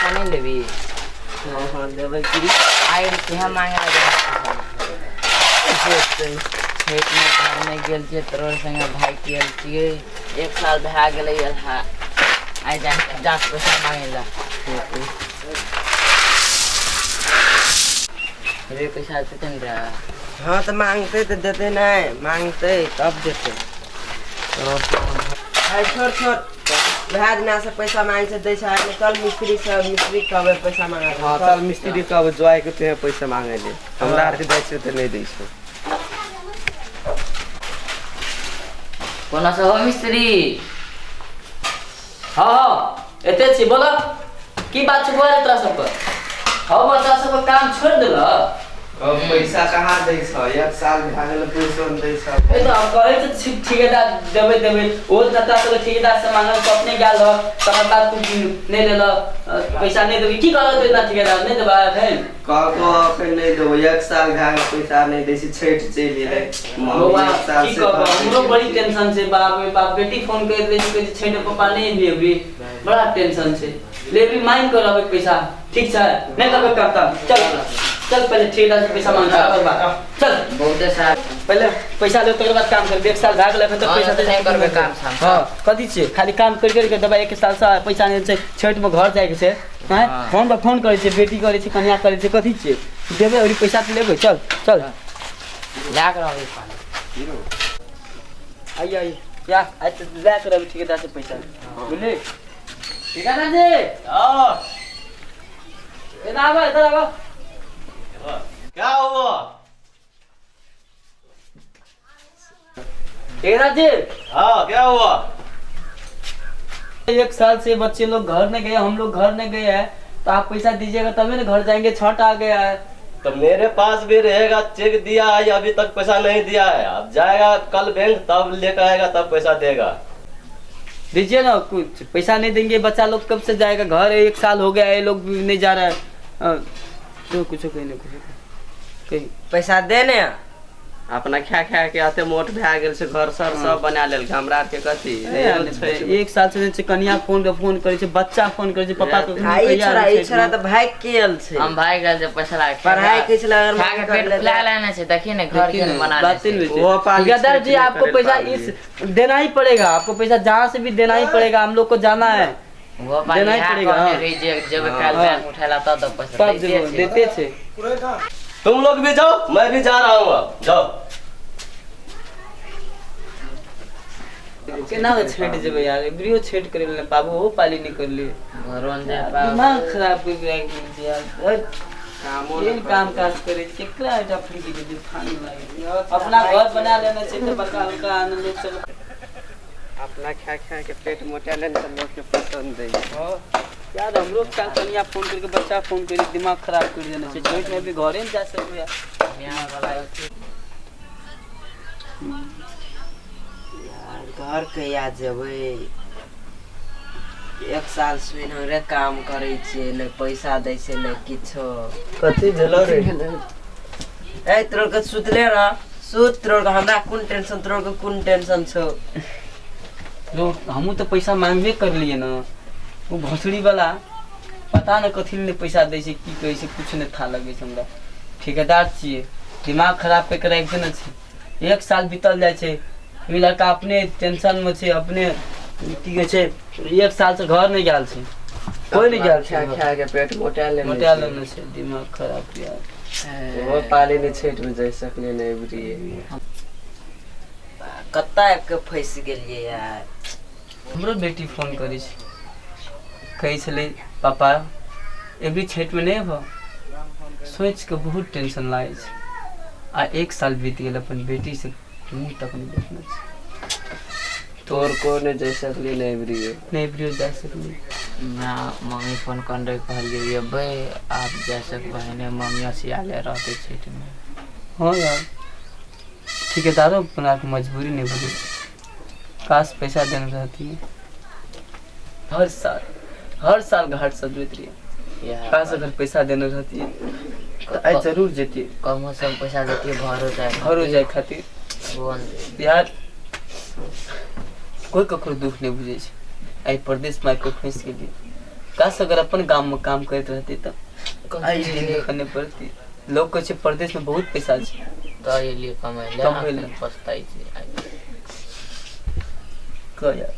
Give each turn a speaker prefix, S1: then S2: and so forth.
S1: पैसा नहीं लेबी?
S2: हाँ लेबै की
S1: आए केहाँ मांगे छठ में घर में गेल छियै तोर संगे भाई गेल छियै 1 साल भए गेलै आइ जा 50 पैसा मांगे ला रे पैसा देते नहीं रहा।
S2: हाँ तो मांगते तो देते नहीं मांगते तब देते छोड़ छोड़ भए दिना से पैसा मांगे से दै छै कल मिस्त्री से मिस्त्री कहबै पैसा मांगा
S3: हाँ कल मिस्त्री कहबै जोआइ के ते पैसा मांगे ले हमरा आर के दै छै त नहीं दै छै
S1: कोना से हो मिस्त्री? हाँ एते छी बोलो की बात छै बोले तोरा सब पर? हाँ बच्चा सब काम छोड़ देला
S3: अब पैसा कहाँ दै छ 1 साल भए गेल पैसा दै छ
S1: ए तो हम कहै छ ठेकेदार देबै ओ तता सब ठेकेदार से मांगल तो अपने गेल रह तकर बाद तू नहीं लेला पैसा नहीं देबी की करत इतना ठेकेदार नहीं देबा है
S3: कहबो अखन नहीं देबो 1 साल भए गेल पैसा नहीं दै छी छठ चलि एलै
S1: बाबा की कहबो हमरो बड़ी टेंशन छै बाप रे बाप बेटी फोन कर दे छै छठ पापा नहीं लेबी बड़ा टेंशन छै लेबी मांग कर अब पैसा ठीक छै नहीं करबे करता चल पहले ठेकेदार से पैसा मांग चल बहुत सारा पहले पैसा ले तकर बाद काम कर 1 साल भाग ले तो पैसा नहीं करबे काम हां कथि छै खाली काम कर के दबा 1 साल से पैसा नहीं छै छठ में घर जाए के छै हैं फोन पर फोन करे छै बेटी करे छै कन्या करे छै कथि छै देबे और पैसा तो लेबे चल चल ला कर आवे पानी आई या आई तो ला कर आवे ठेकेदार से पैसा बोले ठेकेदार जी हां इधर आओ
S3: क्या हुआ
S1: ठेकेदार जी?
S3: हाँ क्या हुआ?
S1: 1 साल से बच्चे लोग घर नहीं गए हम लोग घर नहीं गए हैं तो आप पैसा दीजिएगा तभी ना घर जाएंगे छठ आ गया है
S3: तो मेरे पास भी रहेगा चेक दिया है अभी तक पैसा नहीं दिया है अब जाएगा कल बैंक तब लेकर आएगा तब पैसा देगा
S1: दीजिए ना कुछ पैसा नहीं देंगे बच्चा लोग कब से जाएगा घर 1 साल हो गया ये लोग नहीं जा रहा है तो कुछ कहीं नहीं कहीं
S2: पैसा देने
S3: अपना खा के आते मोट भए गेल छै घर सर सब बना लेल हमरा आर के कथि
S1: 1 साल से कन्या फोन करे छै बच्चा फोन करे छै पापा के
S2: भाई छोरा तो भाई केल छै
S1: हम भाई गेल जे पैसा लागे
S2: पढ़ाई के छला अगर
S1: खा के पेट फुला लेना छै देखिए ना घर के बना ले
S3: वो
S1: ठेकेदार जी आपको पैसा इस देना ही पड़ेगा आपको पैसा जहाँ से भी देना ही पड़ेगा हम लोग को जाना है वो देना ही पड़ेगा जब कल बैंक उठाला तब पैसा देते थे
S3: तुम लोग भी जाओ मैं भी जा रहा हूँ अब जाओ
S1: केना छेट जेबे यार एबरियो छेट करे ले बाबू हो पाली नहीं कर लिए घरों जे दिमाग खराब कर गया यार काम काज करे केकरा एटा फ्री के दे खाने लागे अपना घर बना लेना चाहिए तो बड़का उनका आनंद लोग सब
S3: अपना खा के पेट मोटा लेने तो लोग के पसंद है
S1: यार हमरो कल कन्या फोन करके बच्चा फोन करे दिमाग खराब कर देना छै छठ में भी घरे में जा सकबे यहां वाला
S2: यार घर के याद जेबै 1 साल से रे काम करे छियै ने पैसा दै छै ने किछो
S3: कथि भेलो रे
S2: ए तोर के सुतले रह सुत तोर के हमरा कोन टेंशन तोर के कोन टेंशन छौ
S1: लोग हमहू तो पैसा मांगबे कर लिए ना वो भोसड़ी वाला पता न कथी ले पैसा दै छै की कहै छै कुछ नहीं था लगे छै हमरा ठेकेदार छियै दिमाग खराब पे राख देना छै 1 साल बीतल जाय छै ई लड़का अपने टेंशन में छै अपने की कहै छै 1 साल से घर नहीं गेल छै कोई नहीं गेल छै
S3: खा के पेट मोटा
S1: लेना छै दिमाग खराब यार
S3: वो पाली नहीं छठ में जा सकले नहीं बुझिए
S2: कत्ता के फंस गेलिए यार
S1: हमरो बेटी फोन करै छै कहै छलै पापा एबरी छठ में नहीं भ सोच के बहुत टेंशन लागे छै आ 1 साल बीत गेल अपन बेटी से मुंह तक नहीं देखना छै
S3: तोर को ने जा सकली नहीं
S1: ब्रियो जा सकली ना मम्मी फोन कर रहे कहलिए बे आप जा सकबे ने मम्मी सियाले रहते छठ में हां यार ठेकेदारों बना के मजबूरी नहीं बुझे काश पैसा देने रहती है हर साल घाट सजबैत रही काश अगर पैसा देने रहती है तो आई जरूर जेती कम से कम पैसा देती घर हो जाए खातिर यार कोई ककरो दुख नहीं बुझे छै आई परदेश में को फंस गेली काश अगर अपन गांव में काम करते रहती तो आई दिन करने पड़ती। लोग को प्रदेश में बहुत पैसा है
S4: तो ये लिए कमाई ले
S1: कमाई ले।
S4: पछताई छै
S1: कह यार